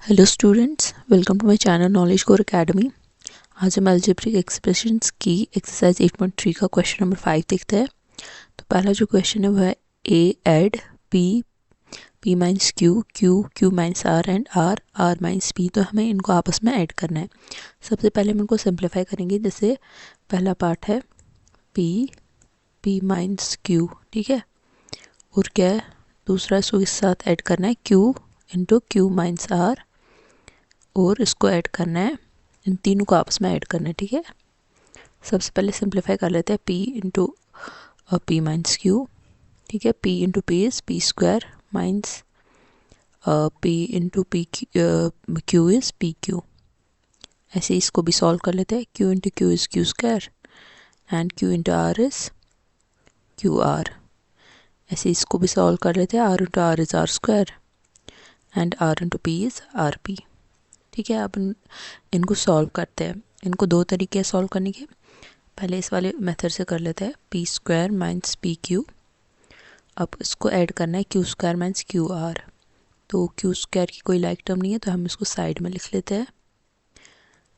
Hello students, welcome to my channel knowledge core academy. आज हम algebraic expressions की exercise 8.3 का क्वेश्चन नंबर 5 देखते हैं। तो पहला जो क्वेश्चन है वह है a add p p minus q q q minus r and r r minus p. तो हमें इनको आपस में ऐड करना है। सबसे पहले हम इनको सिंप्लीफाई करेंगे। जैसे पहला पार्ट है पी पी माइनस क्यू, ठीक है। और क्या है दूसरा, इसको इस साथ ऐड करना है q into q minus r, और इसको ऐड करना है, इन तीनों को आपस में ऐड करना है, ठीक है। सबसे पहले सिंप्लीफाई कर लेते हैं p into p minus q, ठीक है। P into p is p square minus p into p q is p q. ऐसे इसको भी सॉल्व कर लेते हैं। Q into q is q square and q into r is q r. ऐसे इसको भी सॉल्व कर लेते हैं। R into r is r square and r into p is r p, ठीक है। अब इनको सॉल्व करते हैं। इनको दो तरीके सॉल्व करने के। पहले इस वाले मेथड से कर लेते हैं p square minus p Q. अब इसको ऐड करना है Q square minus q are. तो क्यू स्क्वायर की कोई लाइक टर्म नहीं है, तो हम इसको साइड में लिख लेते हैं।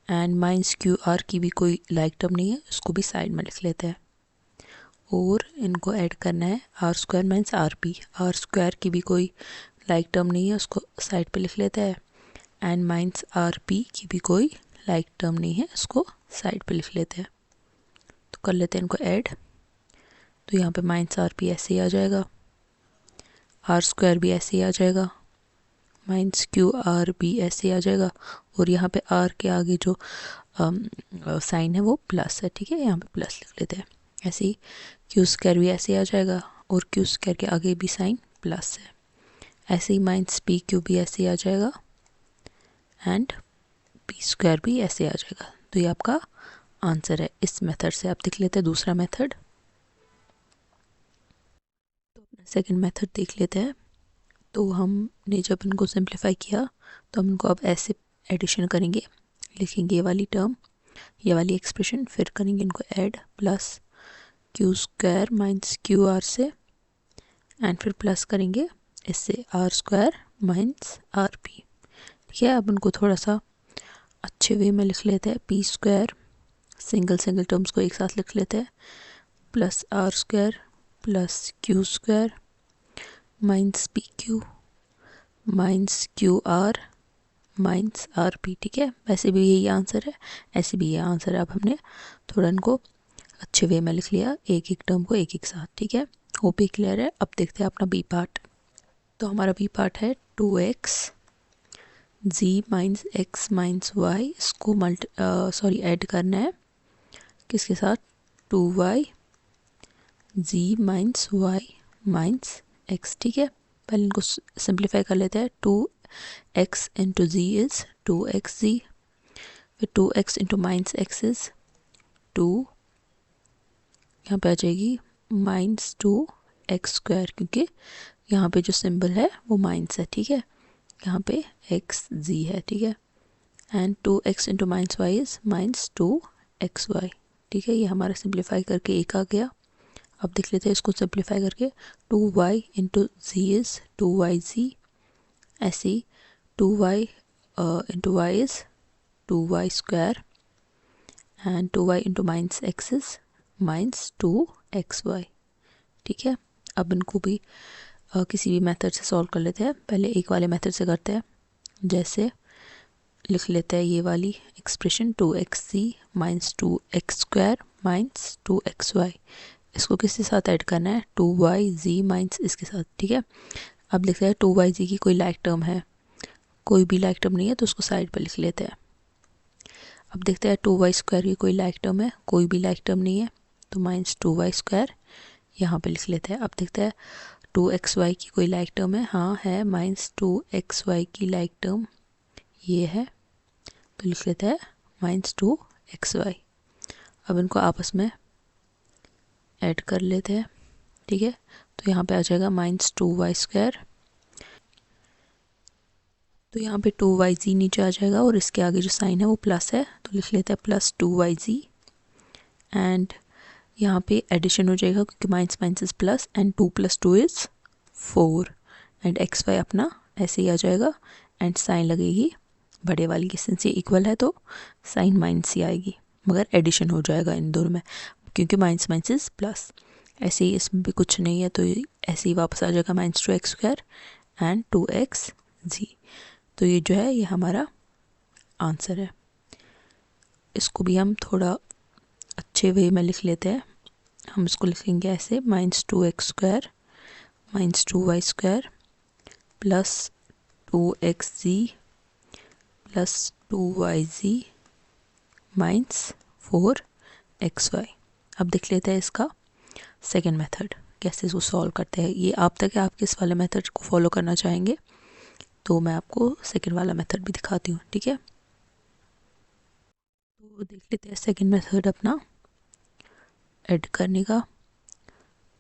एंड माइनस क्यू आर की भी कोई लाइक टर्म नहीं है, उसको भी साइड में लिख लेते हैं। और इनको ऐड करना है r square minus r p. R square की भी कोई लाइक टर्म नहीं है, उसको साइड पे लिख लेते हैं। एंड माइनस आर पी की भी कोई लाइक टर्म नहीं है, इसको साइड पे लिख लेते हैं। तो कर लेते हैं इनको ऐड। तो यहाँ पे माइनस आर पी ऐसे ही आ जाएगा, आर स्क्वायर भी ऐसे ही आ जाएगा, माइनस क्यू आर भी ऐसे ही आ जाएगा। और यहाँ पे आर के आगे जो साइन है वो प्लस है, ठीक है। यहाँ पे प्लस लिख लेते हैं। ऐसे ही क्यू स्क्वायर भी ऐसे ही आ जाएगा, और क्यू स्क्वायर के आगे भी साइन प्लस है। ऐसे ही माइनस पी क्यू भी ऐसे ही आ जाएगा, एंड पी स्क्वायर भी ऐसे आ जाएगा। तो ये आपका आंसर है। इस मेथड से आप देख लेते हैं दूसरा मेथड। तो अपना सेकंड मेथड देख लेते हैं। तो हमने जब इनको सिंप्लीफाई किया, तो हम इनको अब ऐसे एडिशन करेंगे। लिखेंगे ये वाली टर्म, ये वाली एक्सप्रेशन, फिर करेंगे इनको add plus q square minus q r से, एंड फिर प्लस करेंगे इससे r square minus r p, ठीक है। अब इनको थोड़ा सा अच्छे वे में लिख लेते हैं। P square single single terms को एक साथ लिख लेते हैं, plus r square plus q square minus p q minus q r minus r p, ठीक है। वैसे भी यही आंसर है, ऐसे भी ये आंसर है। अब हमने थोड़ा इनको अच्छे वे में लिख लिया, एक एक टर्म को एक एक साथ, ठीक है। होप ये क्लियर है। अब देखते हैं अपना बी पार्ट। तो हमारा बी पार्ट है 2x जी माइनस एक्स माइनस वाई। इसको ऐड करना है किसके साथ, 2y जी माइनस वाई माइनस एक्स, ठीक है। पहले इनको सिंप्लीफाई कर लेते हैं। 2x into ji is 2x जी, फिर 2x into minus x is 2, यहाँ पे आ जाएगी माइनस 2x स्क्वायर, क्योंकि यहाँ पे जो सिंबल है वो माइनस है, ठीक है। यहाँ पे एक्स जी है, ठीक है। And 2x into minus y is minus 2xy, ठीक है। ये हमारा सिंप्लीफाई करके एक आ गया। अब देख लेते हैं इसको सिंप्लीफाई करके। 2y into ji is 2yz। ऐसे ही 2y into y is 2y square, and 2y into minus x is minus 2xy, ठीक है। अब इनको भी किसी भी मेथड से सॉल्व कर लेते हैं। पहले एक वाले मेथड से करते हैं। जैसे लिख लेते हैं ये वाली expression 2xc minus 2x square minus 2xy। इसको किसके साथ ऐड करना है, 2yz माइनस इसके साथ, ठीक है। अब लिखते हैं 2yz की कोई लाइक टर्म है, कोई भी लाइक टर्म नहीं है, तो उसको साइड पर लिख लेते हैं। अब देखते हैं 2y स्क्वायर की कोई लाइक टर्म है, कोई भी लाइक टर्म नहीं है, तो माइनस 2y स्क्वायर यहाँ पे लिख लेते हैं। अब देखते हैं 2xy की कोई लाइक टर्म है, हाँ है, माइनस 2xy की लाइक टर्म ये है, तो लिख लेते हैं माइनस 2xy। अब इनको आपस में ऐड कर लेते हैं, ठीक है। तो यहाँ पे आ जाएगा माइनस 2y स्क्वायर। तो यहाँ पे 2yz नीचे आ जाएगा, और इसके आगे जो साइन है वो प्लस है, तो लिख लेते हैं प्लस 2yz। एंड यहाँ पे एडिशन हो जाएगा, क्योंकि minus minus is plus, and 2 + 2 is 4, and xy अपना ऐसे ही आ जाएगा। एंड साइन लगेगी बड़े वाली की, सिंस ये इक्वल है तो साइन माइनस ही आएगी, मगर एडिशन हो जाएगा इन दोनों में, क्योंकि माइनस माइनस इज प्लस। ऐसे ही इसमें भी कुछ नहीं है तो ये ऐसे ही वापस आ जाएगा -2x² एंड 2xz। तो ये जो है ये हमारा आंसर है। इसको भी हम थोड़ा अच्छे वे में लिख लेते हैं। हम इसको लिखेंगे ऐसे -2x² -2y² plus 2xz plus 2yz minus 4xy। अब देख लेते हैं इसका सेकेंड मेथड कैसे इसको सॉल्व करते हैं। ये आप तक है, आप किस वाले मेथड को फॉलो करना चाहेंगे, तो मैं आपको सेकेंड वाला मेथड भी दिखाती हूँ, ठीक है। तो देख लेते हैं सेकेंड मेथड अपना ऐड करने का।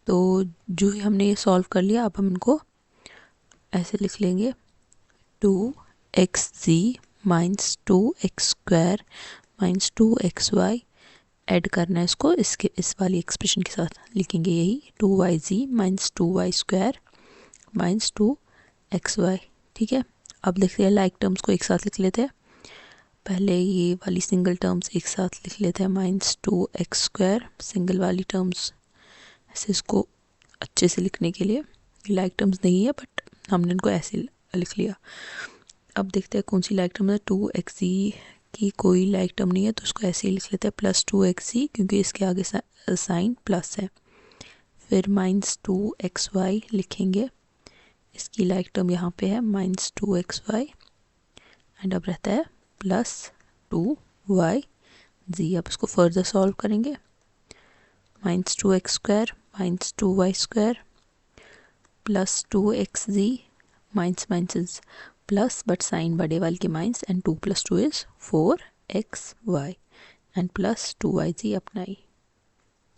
तो जो ही हमने ये सॉल्व कर लिया, अब हम इनको ऐसे लिख लेंगे 2xz minus 2x² minus 2xy। Add करना है इसको इसके इस वाली एक्सप्रेशन के साथ, लिखेंगे यही 2yz minus 2y² minus 2xy, ठीक है। अब देखते हैं लाइक टर्म्स को एक साथ लिख लेते हैं। पहले ये वाली सिंगल टर्म्स एक साथ लिख लेते हैं -2x² सिंगल वाली टर्म्स, ऐसे इसको अच्छे से लिखने के लिए। लाइक टर्म्स नहीं है बट हमने इनको ऐसे लिख लिया। अब देखते हैं कौन सी लाइक टर्म है। 2xz की कोई लाइक टर्म नहीं है तो उसको ऐसे ही लिख लेते हैं +2xz, क्योंकि इसके आगे साइन प्लस है। फिर -2xy लिखेंगे, इसकी लाइक टर्म यहाँ पे है -2xy एंड अब रहता है +2yz। अब इसको फर्दर सॉल्व करेंगे, -2x² -2y² plus 2xz minus minus plus but sign बड़े वाले की minus and 2 + 2 is 4xy and plus 2yz अपना ही,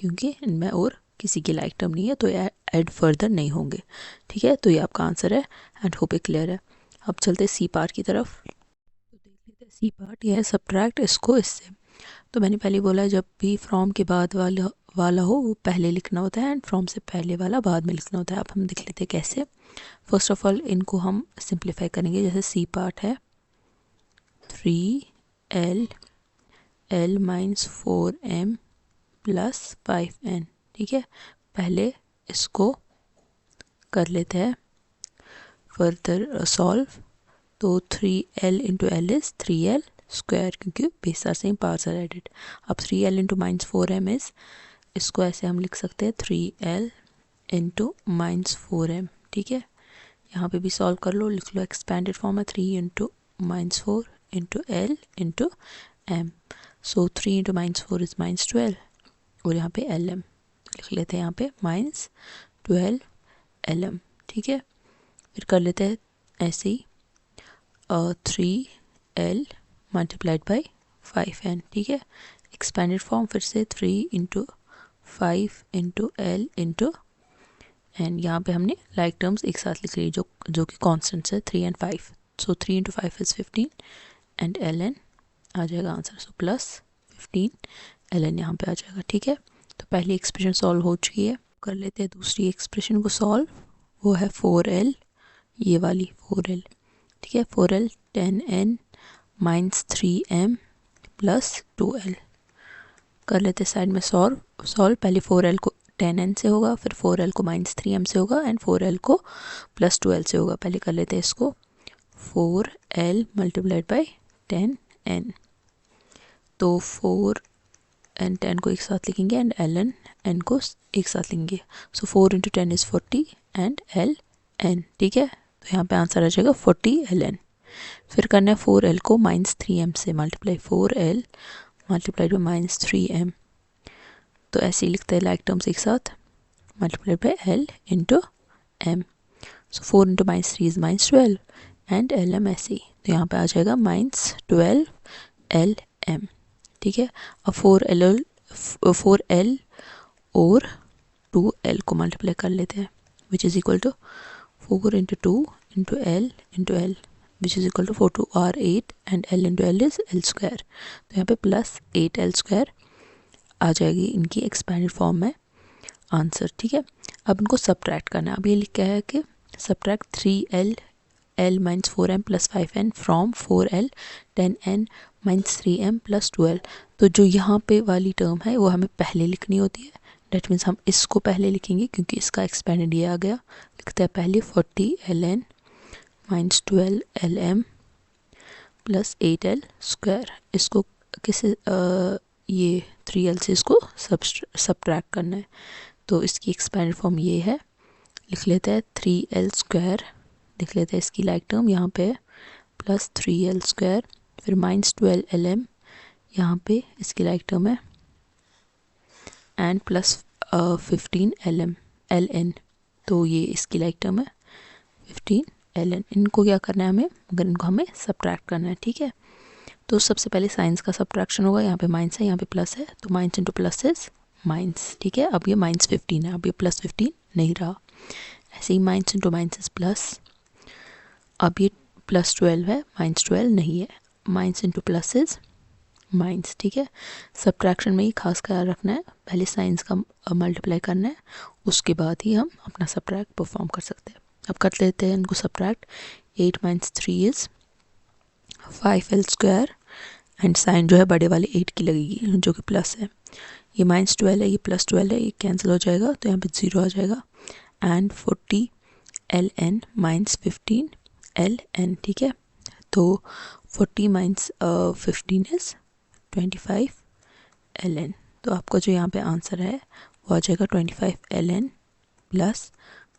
क्योंकि इनमें और किसी की लाइक टर्म नहीं है तो ऐड फर्दर नहीं होंगे, ठीक है। तो ये आपका आंसर है एंड होप ये क्लियर है। अब चलते सी पार्ट की तरफ। तो देख लेते हैं सी पार्ट, यह है सब्ट्रैक्ट इसको इससे। तो मैंने पहले बोला जब भी फ्रॉम के बाद वाला हो वो पहले लिखना होता है एंड फ्रॉम से पहले वाला बाद में लिखना होता है। अब हम देख लेते हैं कैसे। फर्स्ट ऑफ ऑल इनको हम सिंप्लीफाई करेंगे। जैसे सी पार्ट है 3l l minus 4m plus 5n, ठीक है। पहले इसको कर लेते हैं फर्दर सॉल्व। तो 3l into l is 3l square, क्योंकि base are same parts are added. अब 3l इंटू -4m इज़, इसको ऐसे हम लिख सकते हैं 3l इंटू -4m, ठीक है। यहाँ पे भी सॉल्व कर लो, लिख लो एक्सपेंडेड फॉर्म है 3 into -4 into l into m। So 3 into -4 is -12 और यहाँ पे lm लिख लेते हैं, यहाँ पे -12 lm, ठीक है। फिर कर लेते हैं ऐसे ही 3l मल्टीप्लाइड बाई 5n, ठीक है। एक्सपेंडेड फॉर्म फिर से 3 into 5 into l into and यहाँ पे हमने लाइक टर्म्स एक साथ लिख ली जो कि कॉन्स्टेंट्स है 3 and 5। So 3 into 5 is 15 and ln आ जाएगा आंसर। सो प्लस 15 ln यहाँ पे आ जाएगा, ठीक है। तो पहली एक्सप्रेशन सॉल्व हो चुकी है। कर लेते हैं दूसरी एक्सप्रेशन को सॉल्व, वो है 4l, ये वाली 4l, ठीक है। 4l 10n minus 3m plus 2l। कर लेते साइड में सॉल्व। पहले 4l को 10n से होगा, फिर 4l को -3m से होगा एंड 4l को प्लस 2l से होगा। पहले कर लेते हैं इसको 4l मल्टीप्लाइड बाई 10n। तो 4 एंड 10 को एक साथ लिखेंगे एंड ln n को एक साथ लिखेंगे। सो 4 इंटू 10 इज़ 40 एंड ln, ठीक है। तो यहाँ पे आंसर आ जाएगा 40 ln। फिर करना है 4l को -3m से multiply, 4l multiplied by -3m। तो ऐसे ही लिखते हैं लाइक टर्म्स एक साथ, multiplied by l into m। So 4 into -3 is -12 and lm ऐसे ही, तो यहाँ पे आ जाएगा -12 lm, ठीक है। अब 4l और 2l को मल्टीप्लाई कर लेते हैं, which is equal to 4 into 2 into l into l which is equal to 4 2 r 8 and l into l is l square. तो यहाँ पे प्लस 8l स्क्वायर आ जाएगी इनकी एक्सपेंडेड फॉर्म में आंसर, ठीक है। अब इनको सब्ट्रैक्ट करना है। अब ये लिखा है कि subtract 3l 10l minus 4m plus 5n from 4l 10n minus 3m plus 12। तो जो यहाँ पे वाली टर्म है वो हमें पहले लिखनी होती है, डेट मीन्स हम इसको पहले लिखेंगे क्योंकि इसका एक्सपेंडेड ये आ गया। लिखते हैं पहले 40ln minus 12lm plus 8l square. इसको किसी ये 3l से इसको सब्ट्रैक्ट करना है, तो इसकी एक्सपेंडेड फॉर्म ये है। लिख लेते हैं 3l स्क्वायर, लिख लेते हैं इसकी लाइक टर्म यहाँ पे प्लस 3l स्क्वायर, फिर माइनस 12lm यहाँ पे इसकी लाइक टर्म है एंड प्लस 15lm ln, तो ये इसकी लाइक टर्म है 15ln। इनको क्या करना है हमें, अगर इनको हमें सब्ट्रैक्ट करना है, ठीक है। तो सबसे पहले साइंस का सब्ट्रैक्शन होगा, यहाँ पे माइनस है यहाँ पे प्लस है, तो minus into plus is minus, ठीक है। अब ये माइनस 15 है, अब ये प्लस 15 नहीं रहा। ऐसे ही minus into minus is plus, अब ये प्लस 12 है, माइनस 12 नहीं है, minus into plus is minus, ठीक है। सब्ट्रैक्शन में ही खास ख्याल रखना है, पहले साइंस का मल्टीप्लाई करना है, उसके बाद ही हम अपना सब्ट्रैक्ट परफॉर्म कर सकते हैं। अब कर लेते हैं इनको subtract. 8 minus 3 is 5l square and sign जो है बड़े वाले 8 की लगेगी जो कि प्लस है। ये माइनस 12 है, ये प्लस 12 है, ये कैंसिल हो जाएगा तो यहाँ पे 0 आ जाएगा एंड 40ln माइनस 15ln, ठीक है। तो 40 माइनस 15 इज 25ln, तो आपका जो यहाँ पे आंसर है वो आ जाएगा 25ln प्लस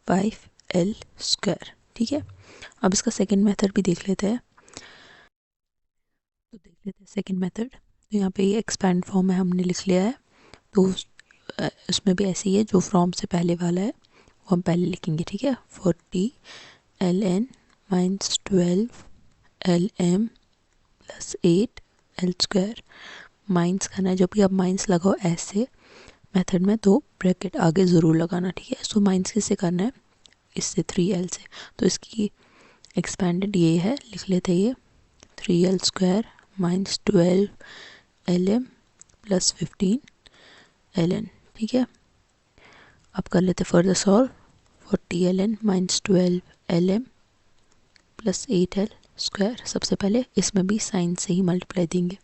5l स्क्वायर, ठीक है। अब इसका सेकंड मेथड भी देख लेते हैं, तो देख लेते हैं सेकंड मेथड। तो यहाँ पे ये एक्सपैंड फॉर्म है, हमने लिख लिया है, तो उसमें भी ऐसे ही है, जो फ्रॉम से पहले वाला है वो हम पहले लिखेंगे, ठीक है। 40ln minus 12lm plus 8l square. Minus करना है, जब भी आप माइनस लगाओ ऐसे मेथड में तो ब्रैकेट आगे ज़रूर लगाना, ठीक है। सो माइनस किससे करना है, इससे 3l से, तो इसकी एक्सपेंडेड ये है, लिख लेते हैं ये 3l square minus 12lm plus 15ln, ठीक है। अब कर लेते further solve. 40ln minus 12lm plus 8l square. सबसे पहले इसमें भी साइन से ही मल्टीप्लाई देंगे,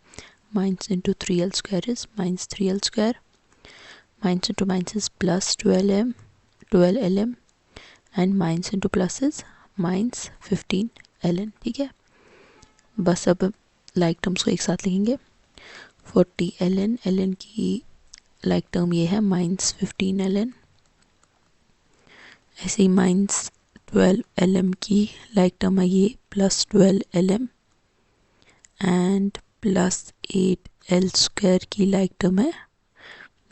minus into 3l square is minus 3l square, minus into minus is plus 12lm and minus into plus is minus 15ln, ठीक है। बस अब लाइक टर्म्स को एक साथ लिखेंगे। 40ln की लाइक टर्म ये है माइनस 15ln, ऐसे ही माइनस 12lm की लाइक टर्म है ये plus 12lm and plus 8l square की लाइक टर्म है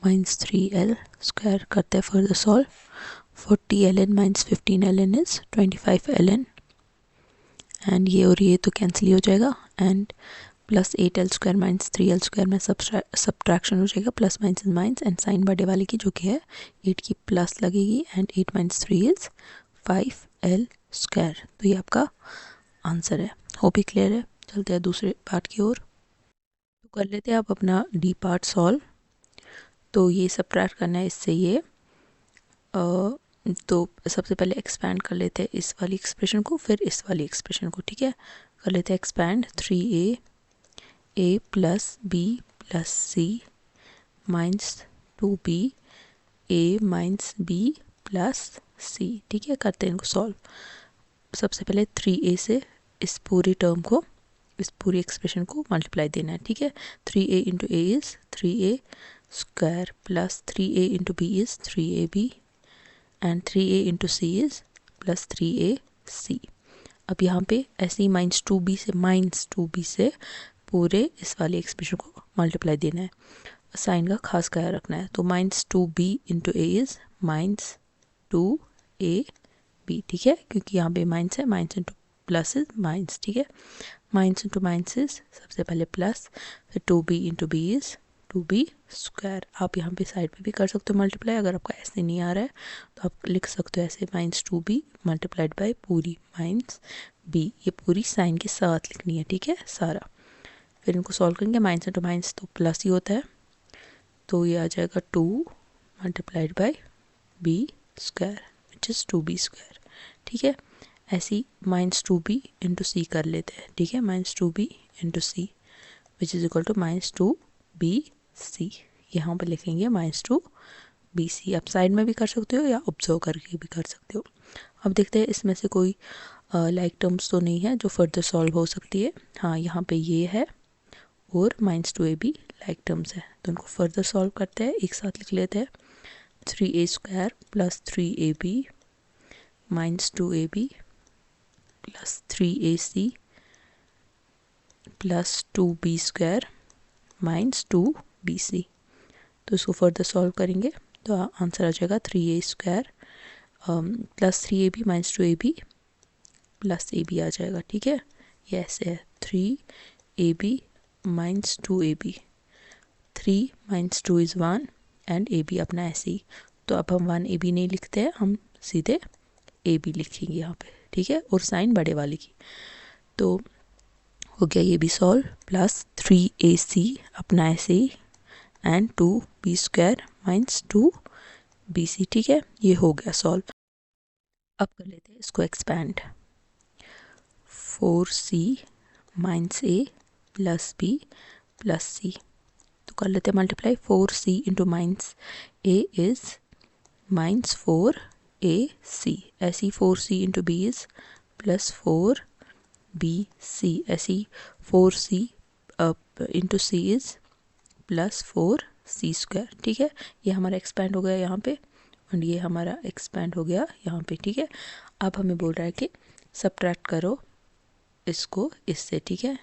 माइनस 3l स्क्वायर। करते हैं further solve. 40ln minus 15ln is 25ln and ये और ये तो कैंसिल ही हो जाएगा and plus 8l square minus 3l square में सब्ट्रैक्शन हो जाएगा, plus minus minus and sign बड़े वाले की जो कि है 8 की प्लस लगेगी and 8 minus 3 is 5l square. तो ये आपका आंसर है। होप ही क्लियर है। चलते हैं दूसरे पार्ट की ओर। तो कर लेते हैं आप अपना डी पार्ट सॉल्व। तो ये सब्ट्रैक्ट करना है इससे ये तो सबसे पहले एक्सपैंड कर लेते हैं इस वाली एक्सप्रेशन को, फिर इस वाली एक्सप्रेशन को, ठीक है। कर लेते हैं expand. 3a plus b plus c minus 2b a minus b plus c, ठीक है। करते हैं इनको सॉल्व। सबसे पहले 3a से इस पूरी टर्म को, इस पूरी एक्सप्रेशन को मल्टीप्लाई देना है, ठीक है। 3a into a is 3a square plus 3a into b is 3ab and 3a into c is plus 3ac। अब यहाँ पे ऐसे ही माइनस 2b से पूरे इस वाले एक्सप्रेशन को मल्टीप्लाई देना है, साइन का खास ख्याल रखना है। तो minus 2b into a is minus 2ab, ठीक है, क्योंकि यहाँ पे माइनस है, minus into plus is minus, ठीक है। माइनस इंटू माइनस इज सबसे पहले प्लस, फिर 2b into b is 2b square. आप यहाँ पे साइड पे भी कर सकते हो मल्टीप्लाई, अगर आपका ऐसे नहीं आ रहा है तो आप लिख सकते हो ऐसे माइनस 2b मल्टीप्लाइड बाई पूरी माइनस b, ये पूरी साइन के साथ लिखनी है, ठीक है, सारा। फिर इनको सॉल्व करेंगे। माइनस इंटू माइनस तो प्लस ही होता है, तो ये आ जाएगा 2 multiplied by b square which is 2b square, ठीक है। ऐसे ही -2b इंटू सी कर लेते हैं, ठीक है, -2b into c which is equal to -2bc। यहाँ पर लिखेंगे -2bc। आप साइड में भी कर सकते हो या ऑब्जर्व करके भी कर सकते हो। अब देखते हैं इसमें से कोई लाइक टर्म्स तो नहीं है जो फर्दर सॉल्व हो सकती है। हाँ, यहाँ पे ये है और -2ab लाइक टर्म्स है, तो उनको फर्दर सॉल्व करते हैं। एक साथ लिख लेते हैं 3a² + 3ab -2ab + 3ac + 2b² -2bc। तो इसको फर्दर सॉल्व करेंगे तो आंसर आ जाएगा 3a² + 3ab -2ab + ab आ जाएगा, ठीक है। ये ऐसे है 3ab -2ab, 3 - 2 = 1 एंड ab अपना ऐसे ही। तो अब हम 1ab नहीं लिखते हैं, हम सीधे ab लिखेंगे यहाँ पे, ठीक है, और साइन बड़े वाले की। तो हो गया ये भी सॉल्व, प्लस 3ac अपना ऐसे ही एंड 2b² -2bc, ठीक है, ये हो गया सॉल्व। अब कर लेते हैं इसको expand. 4c - a + b + c, तो कर लेते हैं multiply. 4c into -a is -4ac, ऐसी 4c into b is +4bc, ऐसी 4c into c is +4c², ठीक है। ये हमारा एक्सपैंड हो गया यहाँ पे और ये हमारा एक्सपैंड हो गया यहाँ पे, ठीक है। अब हमें बोल रहा है कि सब्ट्रैक्ट करो इसको इससे, ठीक है।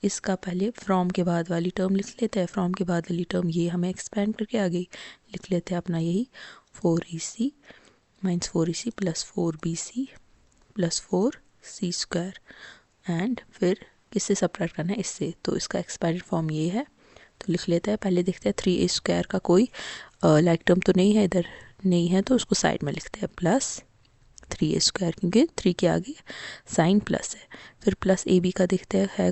इसका पहले फ्रॉम के बाद वाली टर्म लिख लेते हैं। फ्रॉम के बाद वाली टर्म ये हमें एक्सपैंड करके आ गई, लिख लेते हैं अपना यही 4ac -4ac + 4bc + 4c² and फिर किससे सब्ट्रैक्ट करना है, इससे। तो इसका एक्सपैंडेड फॉर्म ये है, तो लिख लेते हैं। पहले देखते हैं 3a² का कोई लाइक टर्म तो नहीं है, इधर नहीं है, तो उसको साइड में लिखते हैं प्लस 3a², क्योंकि 3 के आगे साइन प्लस है। फिर प्लस ab का देखते हैं है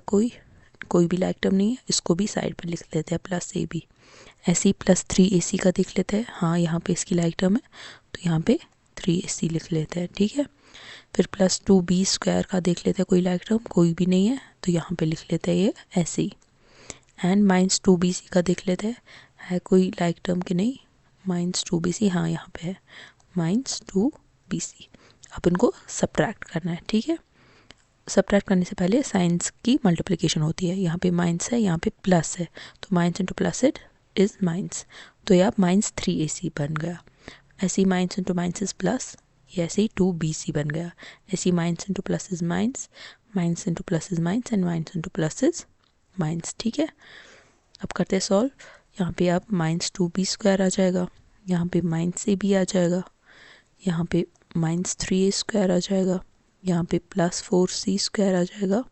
कोई भी लाइक टर्म नहीं है, इसको भी साइड पर लिख लेते हैं प्लस ab। ऐसे ही प्लस 3ac का देख लेते हैं, हाँ यहाँ पे इसकी लाइक टर्म है, तो यहाँ पे 3ac लिख लेते हैं, ठीक है। फिर प्लस 2b² का देख लेते हैं कोई लाइक टर्म, कोई भी नहीं है, तो यहाँ पे लिख लेते हैं ये ऐसे ही। एंड -2bc का देख लेते हैं है कोई लाइक टर्म कि नहीं, -2bc, हाँ यहाँ पे है -2bc। अब इनको सब्ट्रैक्ट करना है, ठीक है। सब्ट्रैक्ट करने से पहले साइंस की मल्टीप्लिकेशन होती है। यहाँ पे माइनस है, यहाँ पे प्लस है, तो minus into plus it is minus, तो ये अब -3ac बन गया। ऐसे ही minus into minus is plus, ये ऐसे ही 2bc बन गया। ऐसे ही minus into plus is minus, minus into plus is minus and minus into plus is minus, ठीक है। अब करते हैं सॉल्व। यहाँ पे अब -2b² आ जाएगा, यहाँ पे -ab आ जाएगा, यहाँ पे -3a² आ जाएगा, यहाँ पे +4c² आ जाएगा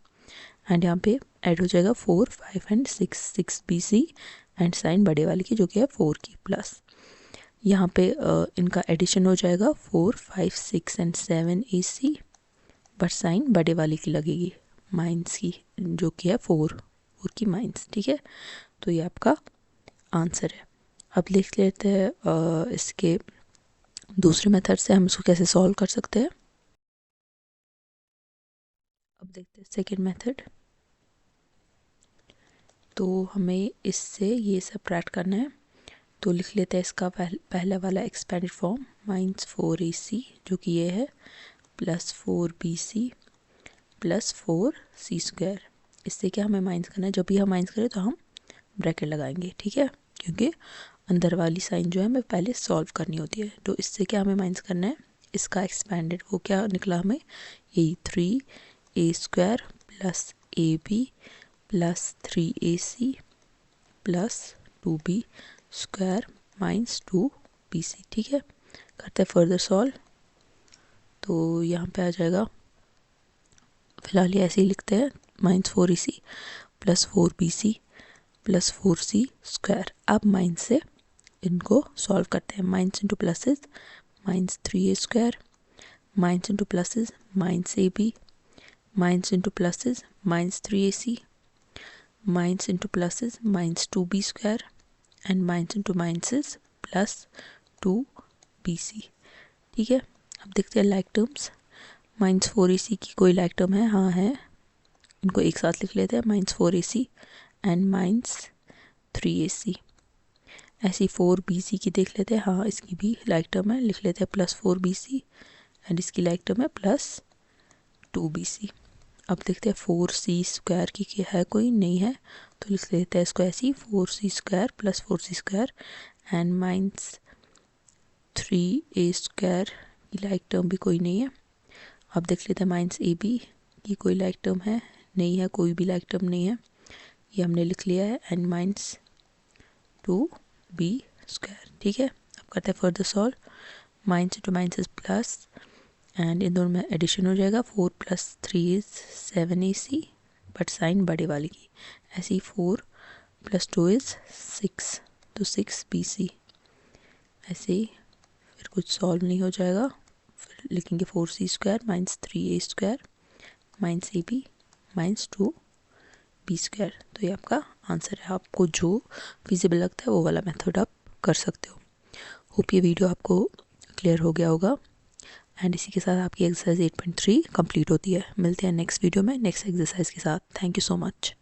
एंड यहाँ पे ऐड हो जाएगा 4, 5 एंड 6bc एंड साइन बड़े वाले की जो कि है 4 की प्लस। यहाँ पे इनका एडिशन हो जाएगा 4, 5, 6 एंड 7ac, बट साइन बड़े वाले की लगेगी माइनस की जो कि है 4 की माइनस, ठीक है। तो ये आपका आंसर है। अब लिख लेते हैं इसके दूसरे मेथड से हम इसको कैसे सॉल्व कर सकते हैं। अब देखते हैं सेकेंड मेथड। तो हमें इससे ये सब्ट्रैक्ट करना है, तो लिख लेते हैं इसका पहला वाला एक्सपेंडेड फॉर्म -4ac जो कि ये है +4bc + 4c²। इससे क्या हमें माइनस करना है, जब भी हम माइनस करें तो हम ब्रैकेट लगाएंगे, ठीक है, क्योंकि अंदर वाली साइन जो है हमें पहले सॉल्व करनी होती है। तो इससे क्या हमें माइनस करना है, इसका एक्सपेंडेड वो क्या निकला हमें, यही 3a² + ab + 3ac + 2b² -2bc, ठीक है। करते हैं फर्दर सॉल्व। तो यहाँ पे आ जाएगा, फिलहाल ये ऐसे ही लिखते हैं -4ac + 4bc + 4c²। अब माइनस से इनको सॉल्व करते हैं। Minus into plus is -3a², minus into plus is -ab, minus into plus is -3ac, minus into plus is -2b² and minus into minus is +2bc, ठीक है। अब देखते हैं लाइक टर्म्स। -4AC की कोई लाइक टर्म है? हाँ है, इनको एक साथ लिख लेते हैं, -4AC एंड -3AC। ऐसी 4BC की देख लेते हैं, हाँ इसकी भी लाइक टर्म है, लिख लेते हैं +4BC एंड इसकी लाइक टर्म है +2BC। अब देखते हैं 4C² की है कोई? नहीं है, तो लिख लेते हैं इसको ऐसी 4C² + 4C² एंड -3A² की लाइक टर्म भी कोई नहीं है। अब देख लेते हैं -AB की कोई लाइक टर्म है? नहीं है, कोई भी लाइक टर्म नहीं है, ये हमने लिख लिया है, एंड -2B²। ठीक है, अब करते हैं further solve. Minus into minus is plus, and in दोनों में एडिशन हो जाएगा, 4 + 3 इज 7AC, बट साइन बड़े वाले की, ऐसी 4 + 2 इज 6, तो 6BC। ऐसे ही फिर कुछ सॉल्व नहीं हो जाएगा, फिर लिखेंगे 4C² -3A² -AB -2B²। तो ये आपका आंसर है, आपको जो फिजिबल लगता है वो वाला मेथड आप कर सकते हो। होप ये वीडियो आपको क्लियर हो गया होगा, एंड इसी के साथ आपकी एक्सरसाइज 8.3 कंप्लीट होती है। मिलते हैं नेक्स्ट वीडियो में नेक्स्ट एक्सरसाइज के साथ। Thank you so much.